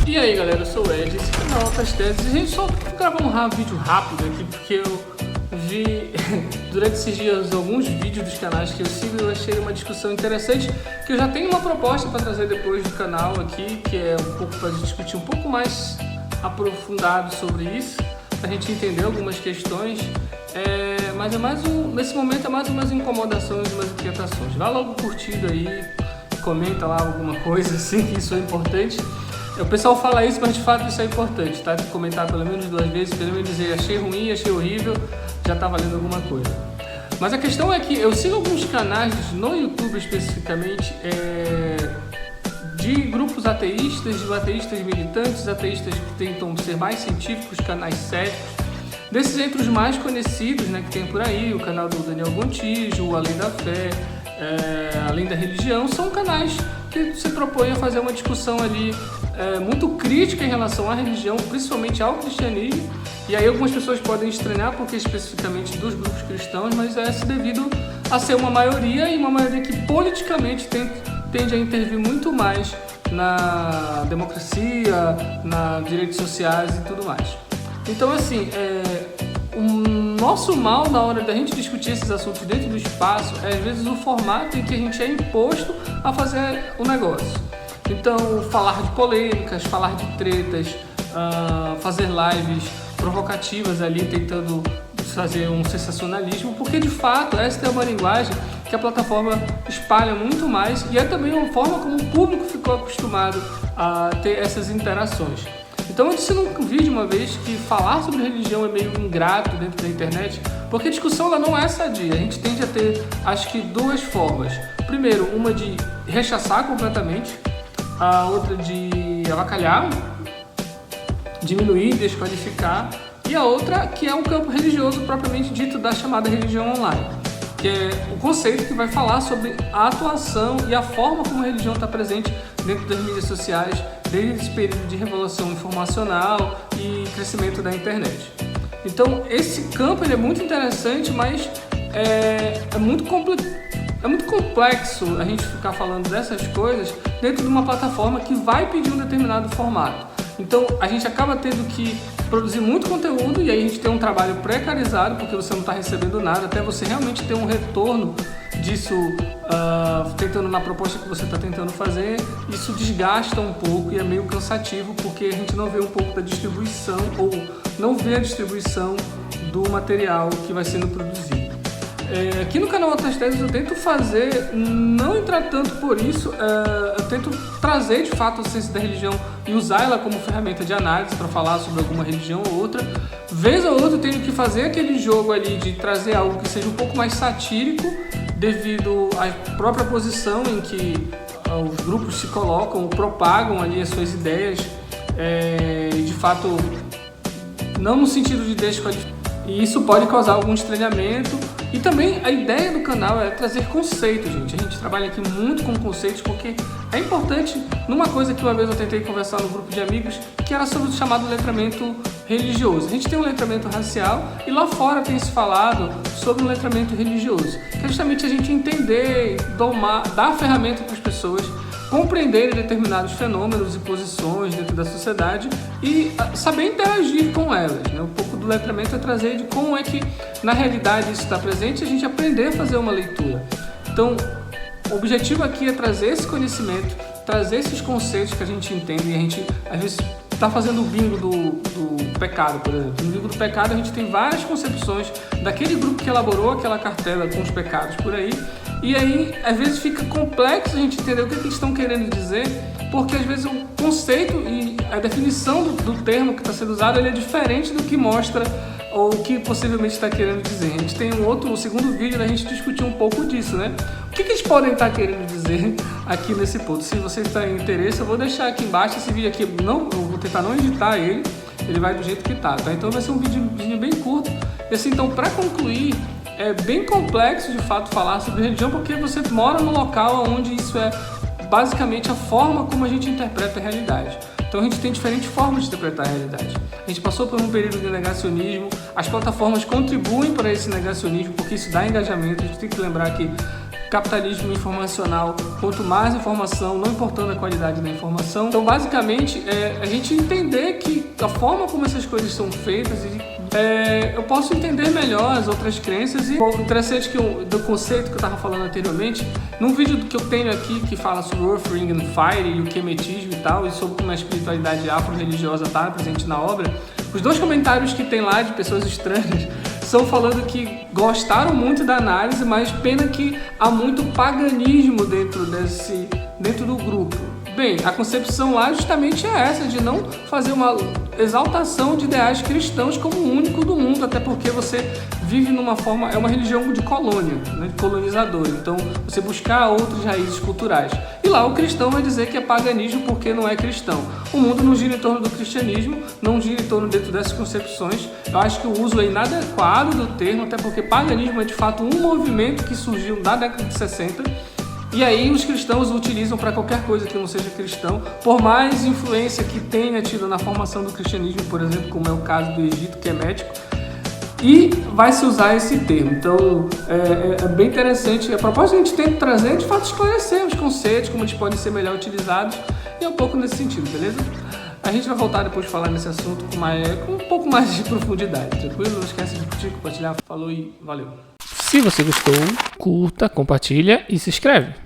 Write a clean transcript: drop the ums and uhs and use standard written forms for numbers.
E aí galera, eu sou o Ed, esse canal é Altas Teses. A gente só gravar um vídeo rápido aqui porque eu vi durante esses dias alguns vídeos dos canais que eu sigo e eu achei uma discussão interessante, que eu já tenho uma proposta para trazer depois do canal aqui, que é um pouco para discutir um pouco mais aprofundado sobre isso, para a gente entender algumas questões, mas nesse momento é mais umas incomodações, umas inquietações. Vai logo curtindo aí, comenta lá alguma coisa assim, que isso é importante. O pessoal fala isso, mas de fato isso é importante, tá? De comentar pelo menos 2 vezes, pelo menos dizer achei ruim, achei horrível, já tá valendo alguma coisa. Mas a questão é que eu sigo alguns canais no YouTube especificamente, de grupos ateístas, de ateístas militantes, ateístas que tentam ser mais científicos, canais sérios. Desses entre os mais conhecidos, né, que tem por aí, o canal do Daniel Gontijo, o Além da Fé, Além da Religião, são canais que se propõem a fazer uma discussão ali muito crítica em relação à religião, principalmente ao cristianismo. E aí algumas pessoas podem estranhar porque especificamente dos grupos cristãos, mas é devido a ser uma maioria, e uma maioria que politicamente tende a intervir muito mais na democracia, nas direitos sociais e tudo mais. Então assim, o nosso mal na hora da gente discutir esses assuntos dentro do espaço é às vezes o formato em que a gente é imposto a fazer o negócio. Então, falar de polêmicas, falar de tretas, fazer lives provocativas ali, tentando fazer um sensacionalismo, porque de fato essa é uma linguagem que a plataforma espalha muito mais e é também uma forma como o público ficou acostumado a ter essas interações. Então eu disse num vídeo uma vez que falar sobre religião é meio ingrato dentro da internet, porque a discussão ela não é sadia. A gente tende a ter, acho que, 2 formas. Primeiro, uma de rechaçar completamente, a outra de avacalhar, diminuir, desqualificar, e a outra que é o campo religioso propriamente dito da chamada religião online, que é o conceito que vai falar sobre a atuação e a forma como a religião está presente dentro das mídias sociais, desde esse período de revolução informacional e crescimento da internet. Então esse campo ele é muito interessante, mas é muito complexo a gente ficar falando dessas coisas dentro de uma plataforma que vai pedir um determinado formato. Então a gente acaba tendo que produzir muito conteúdo e aí a gente tem um trabalho precarizado, porque você não está recebendo nada, até você realmente ter um retorno disso, tentando na proposta que você está tentando fazer, isso desgasta um pouco e é meio cansativo, porque a gente não vê um pouco da distribuição ou não vê a distribuição do material que vai sendo produzido. Aqui no canal Altas Teses eu tento fazer, não entrar tanto por isso, eu tento trazer de fato a ciência da religião e usar ela como ferramenta de análise para falar sobre alguma religião ou outra. Vez ou outra eu tenho que fazer aquele jogo ali de trazer algo que seja um pouco mais satírico, devido à própria posição em que os grupos se colocam, propagam ali as suas ideias, de fato não no sentido de desqualificar. E isso pode causar algum estranhamento. E também a ideia do canal é trazer conceitos, gente. A gente trabalha aqui muito com conceitos porque é importante, numa coisa que uma vez eu tentei conversar no grupo de amigos, que era sobre o chamado letramento religioso. A gente tem um letramento racial e lá fora tem se falado sobre o letramento religioso, que é justamente a gente entender, dar ferramenta para as pessoas compreenderem determinados fenômenos e posições dentro da sociedade e saber interagir com elas, né? Um pouco do letramento é trazer de como é que na realidade isso está presente e a gente aprender a fazer uma leitura. Então, o objetivo aqui é trazer esse conhecimento, trazer esses conceitos que a gente entende e a gente às vezes está fazendo o bingo do pecado, por exemplo. No bingo do pecado a gente tem várias concepções daquele grupo que elaborou aquela cartela com os pecados por aí. E aí, às vezes fica complexo a gente entender o que eles estão querendo dizer, porque às vezes o conceito e a definição do termo que está sendo usado ele é diferente do que mostra ou o que possivelmente está querendo dizer. A gente tem um segundo vídeo da gente discutir um pouco disso, né? O que eles podem estar querendo dizer aqui nesse ponto? Se você está em interesse, eu vou deixar aqui embaixo esse vídeo aqui, eu vou tentar não editar ele vai do jeito que tá? Então vai ser um vídeo bem curto. E assim, então, para concluir, é bem complexo de fato falar sobre religião, porque você mora num local onde isso é basicamente a forma como a gente interpreta a realidade. Então a gente tem diferentes formas de interpretar a realidade. A gente passou por um período de negacionismo, as plataformas contribuem para esse negacionismo porque isso dá engajamento. A gente tem que lembrar que capitalismo informacional, quanto mais informação, não importando a qualidade da informação. Então, basicamente, a gente entender que a forma como essas coisas são feitas, eu posso entender melhor as outras crenças. E o interessante do conceito que eu estava falando anteriormente, num vídeo que eu tenho aqui que fala sobre o Earth, Ring and Fire e o quemetismo e tal, e sobre como a espiritualidade afro-religiosa está presente na obra, os 2 comentários que tem lá de pessoas estranhas são falando que gostaram muito da análise, mas pena que há muito paganismo dentro do grupo. Bem, a concepção lá justamente é essa, de não fazer uma exaltação de ideais cristãos como o único do mundo, até porque você vive numa forma, é uma religião de colônia, né, de colonizador, então você buscar outras raízes culturais. E lá o cristão vai dizer que é paganismo porque não é cristão. O mundo não gira em torno do cristianismo, não gira em torno dentro dessas concepções. Eu acho que o uso é inadequado do termo, até porque paganismo é de fato um movimento que surgiu na década de 60, e aí os cristãos o utilizam para qualquer coisa que não seja cristão, por mais influência que tenha tido na formação do cristianismo, por exemplo, como é o caso do Egito, que é médico, e vai se usar esse termo. Então é bem interessante. A proposta que a gente tenta trazer é de fato esclarecer os conceitos, como eles podem ser melhor utilizados, e é um pouco nesse sentido, beleza? A gente vai voltar depois de falar nesse assunto com um pouco mais de profundidade, tranquilo? Não esquece de curtir, compartilhar. Falou e valeu! Se você gostou, curta, compartilha e se inscreve.